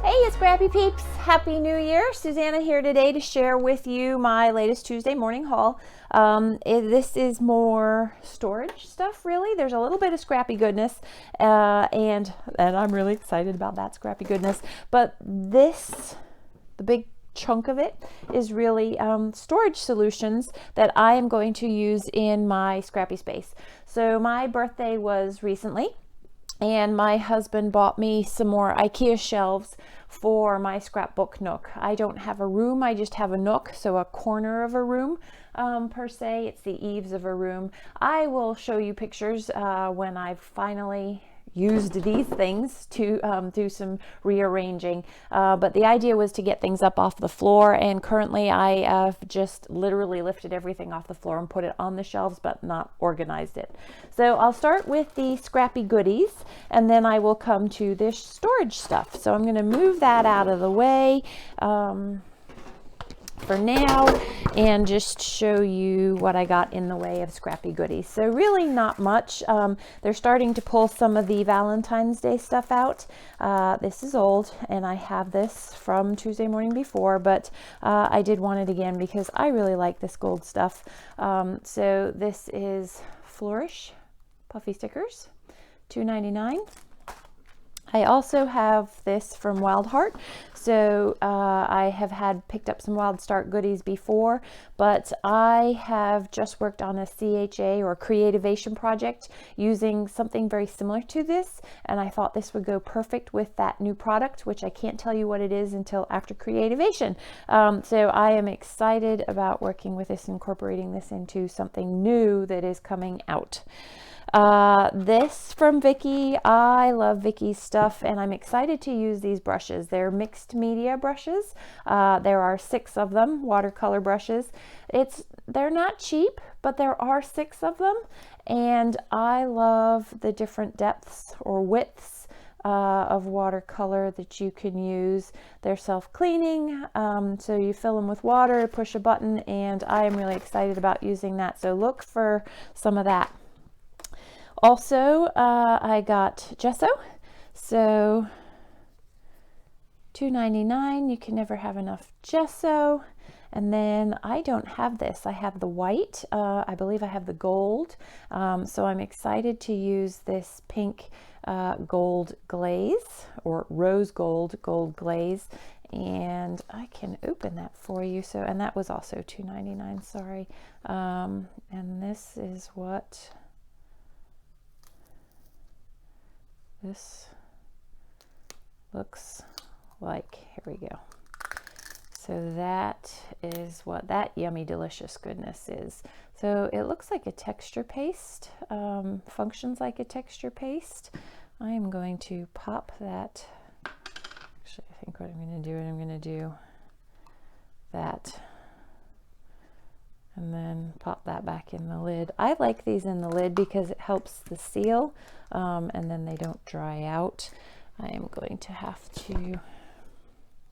Hey, Scrappy peeps! Happy New Year! Susanna here today to share with you my latest Tuesday morning haul. This is more storage stuff, really. There's a little bit of scrappy goodness, and I'm really excited about that scrappy goodness. But the big chunk of it is really storage solutions that I am going to use in my scrappy space. So my birthday was recently, and my husband bought me some more IKEA shelves for my scrapbook nook. I don't have a room, I just have a nook, so a corner of a room per se. It's the eaves of a room. I will show you pictures when I've finally used these things to do some rearranging, but the idea was to get things up off the floor, and currently I have just literally lifted everything off the floor and put it on the shelves but not organized it. So I'll start with the scrappy goodies and then I will come to this storage stuff. So I'm going to move that out of the way for now and just show you what I got in the way of scrappy goodies. So really not much. They're starting to pull some of the Valentine's Day stuff out. This is old and I have this from Tuesday morning before, but I did want it again because I really like this gold stuff. So this is Flourish Puffy Stickers, $2.99. I also have this from Wild Heart. So I have picked up some Wild Start goodies before, but I have just worked on a CHA or Creativation project using something very similar to this, and I thought this would go perfect with that new product, which I can't tell you what it is until after Creativation. So I am excited about working with this, incorporating this into something new that is coming out. This from Vicky. I love Vicky's stuff and I'm excited to use these brushes. They're mixed media brushes. There are 6 of them, watercolor brushes. They're not cheap, but there are 6 of them, and I love the different depths or widths of watercolor that you can use. They're self-cleaning, so you fill them with water, push a button, and I am really excited about using that. So look for some of that. Also, I got gesso, so $2.99. You can never have enough gesso. And then I don't have this. I have the white. I believe I have the gold. So I'm excited to use this pink gold glaze, or rose gold glaze. And I can open that for you. So, and that was also $2.99. Sorry. And this is what this looks like. Here we go. So that is what that yummy delicious goodness is. So it looks like a texture paste, functions like a texture paste. I am going to pop that. Actually, I think what I'm going to do that and then pop that back in the lid. I like these in the lid because it helps the seal, and then they don't dry out. I am going to have to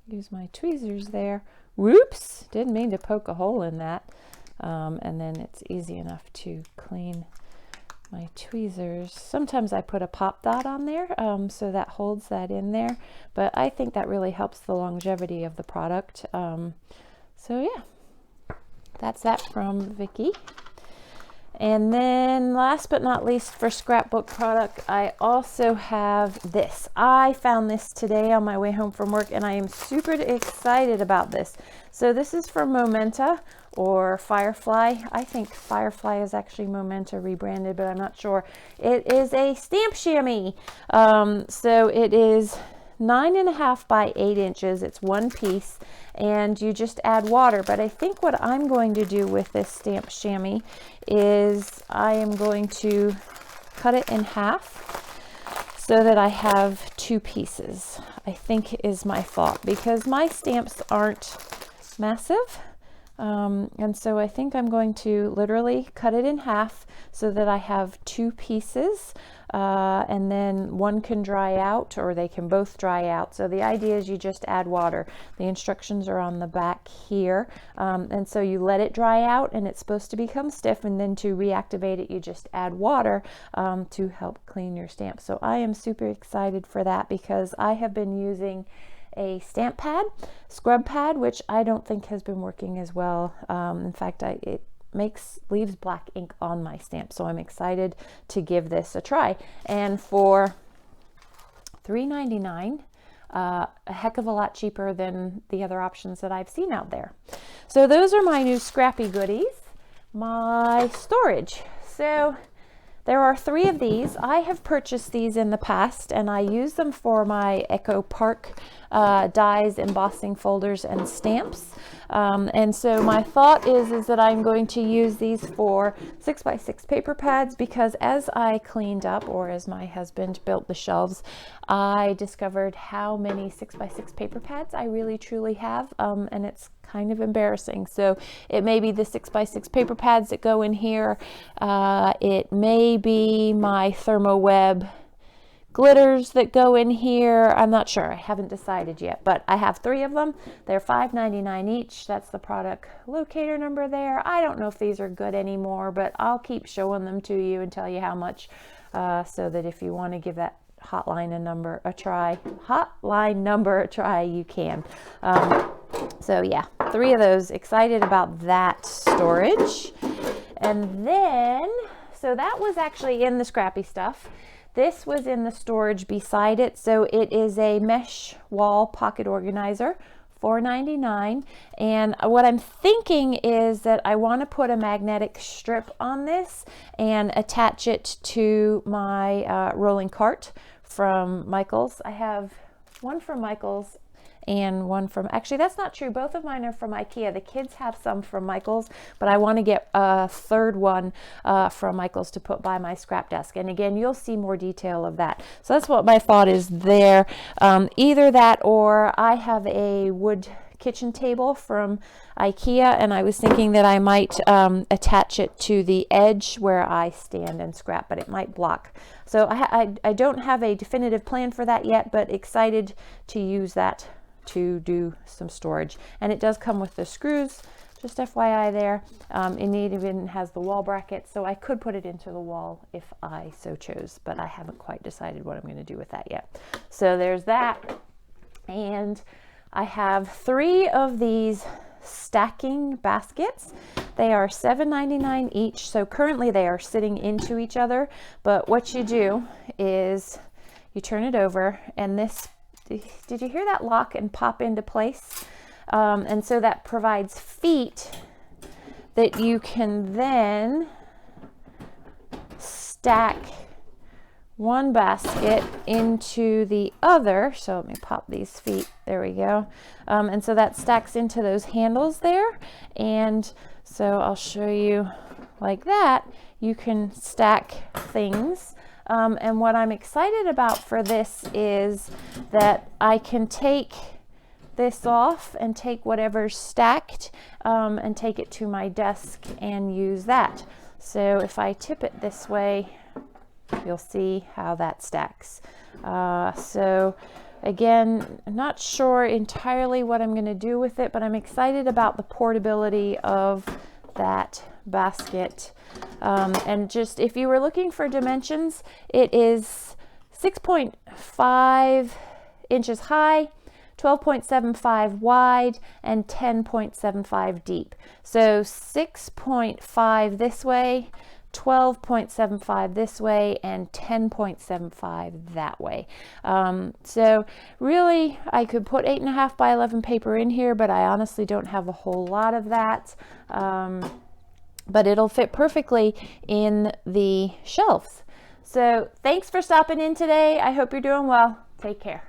use my tweezers there. Whoops! Didn't mean to poke a hole in that. And then it's easy enough to clean my tweezers. Sometimes I put a pop dot on there, so that holds that in there, but I think that really helps the longevity of the product. So yeah. That's that from Vicky. And then last but not least for scrapbook product, I also have this. I found this today on my way home from work and I am super excited about this. So this is from Momenta or Firefly. I think Firefly is actually Momenta rebranded, but I'm not sure. It is a stamp chamois. So it is 9.5 by 8 inches. It's one piece and you just add water. But I think what I'm going to do with this stamp chamois is I am going to cut it in half so that I have 2 pieces, I think is my thought, because my stamps aren't massive. And so I think I'm going to literally cut it in half so that I have 2 pieces, and then one can dry out or they can both dry out. So the idea is you just add water. The instructions are on the back here, and so you let it dry out and it's supposed to become stiff, and then to reactivate it you just add water to help clean your stamp. So I am super excited for that because I have been using a stamp pad, scrub pad, which I don't think has been working as well. In fact, it leaves black ink on my stamp, so I'm excited to give this a try. And for $3.99, a heck of a lot cheaper than the other options that I've seen out there. So those are my new Scrappy goodies. My storage. So there are 3 of these. I have purchased these in the past, and I use them for my Echo Park dies, embossing folders, and stamps. And so my thought is that I'm going to use these for 6x6 paper pads, because as I cleaned up, or as my husband built the shelves, I discovered how many 6x6 paper pads I really truly have, and it's kind of embarrassing. So it may be the 6x6 paper pads that go in here. It may be my Thermo Web glitters that go in here. I'm not sure. I haven't decided yet, but I have 3 of them. They're $5.99 each. That's the product locator number there. I don't know if these are good anymore, but I'll keep showing them to you and tell you how much, so that if you want to give that hotline number a try, you can. So yeah, 3 of those. Excited about that storage. And then, so that was actually in the scrappy stuff. This was in the storage beside it. So it is a mesh wall pocket organizer, $4.99. And what I'm thinking is that I want to put a magnetic strip on this and attach it to my rolling cart from Michaels. I have one from Michaels and one from, actually that's not true, both of mine are from IKEA. The kids have some from Michaels, but I want to get a 3rd one from Michaels to put by my scrap desk. And again, you'll see more detail of that. So that's what my thought is there. Either that, or I have a wood kitchen table from IKEA, and I was thinking that I might attach it to the edge where I stand and scrap, but it might block. So I don't have a definitive plan for that yet, but excited to use that to do some storage. And it does come with the screws, just FYI there. It even has the wall bracket, so I could put it into the wall if I so chose, but I haven't quite decided what I'm going to do with that yet. So there's that. And I have 3 of these stacking baskets. They are $7.99 each. So currently they are sitting into each other, but what you do is you turn it over, and this, did you hear that lock and pop into place? And so that provides feet that you can then stack one basket into the other. So let me pop these feet. There we go. And so that stacks into those handles there. And so I'll show you like that. You can stack things. And what I'm excited about for this is that I can take this off and take whatever's stacked and take it to my desk and use that. So if I tip it this way, you'll see how that stacks. So again, I'm not sure entirely what I'm going to do with it, but I'm excited about the portability of that basket. And just if you were looking for dimensions, it is 6.5 inches high, 12.75 wide, and 10.75 deep. So 6.5 this way, 12.75 this way, and 10.75 that way. So really I could put 8.5 by 11 paper in here, but I honestly don't have a whole lot of that. But it'll fit perfectly in the shelves. So thanks for stopping in today. I hope you're doing well. Take care.